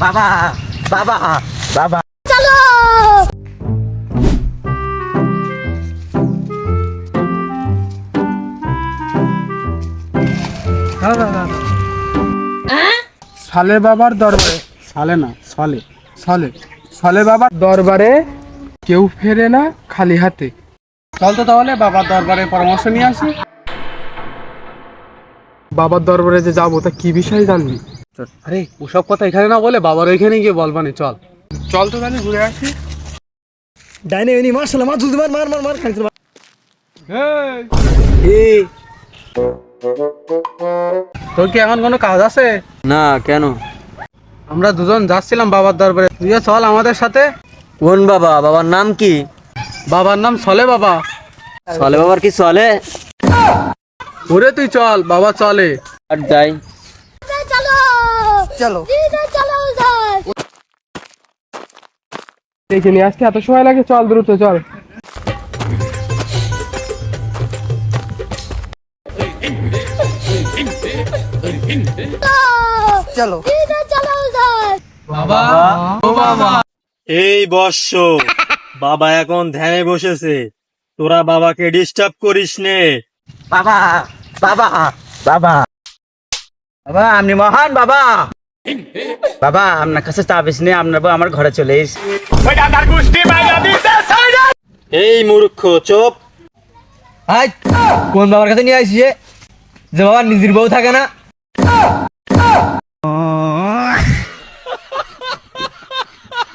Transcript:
বাবা বাবা বাবা চলো সালে বাবার দরবারে সালে না সলে সলে সলে বাবার দরবারে কেউ ফেরে না খালি হাতে। চল তো তাহলে বাবার দরবারে পরামর্শ নিয়ে আসি। বাবার দরবারে যে যাবো তা কি বিষয় জানবি? আরে ওসব কথা এখানে না বলে বাবার ওইখানে গিয়ে বলবানি। চল চল তো তাহলে ঘুরে আসি। ডাইনে এনি মার শালা মার জলদি মার মার মার মার খাইছে মার এই তোর কি এখন কোনো কাজ আছে? না কেন? আমরা দুজন যাচ্ছিলাম বাবার দরবারে, তুইও চল আমাদের সাথে। কোন বাবা? বাবার নাম কি? বাবার নাম সলে বাবা। চলে বাবার কি চলে? ওরে তুই চল, বাবা চলে। আর যাই। চলো চলো চলো উধার দেখে নিয়ে আসতে এত সময় লাগে? চল দ্রুত চল। চলো চলো উধার বাবা ও বাবা। এই বর্ষ বাবা এখন ধ্যানে বসেছে, তোরা বাবাকে ডিস্টার্ব করিস নে। বাবা বাবা বাবা বাবা আপনি মহান বাবা। বাবা আপনার কাছে চাবিস নেই, আপনার বউ আমার ঘরে চলে এসে। এই মূর্খ চুপ। কোন বাবার কাছে নিয়ে আসিস যে বাবা নিজের বউ থাকে না?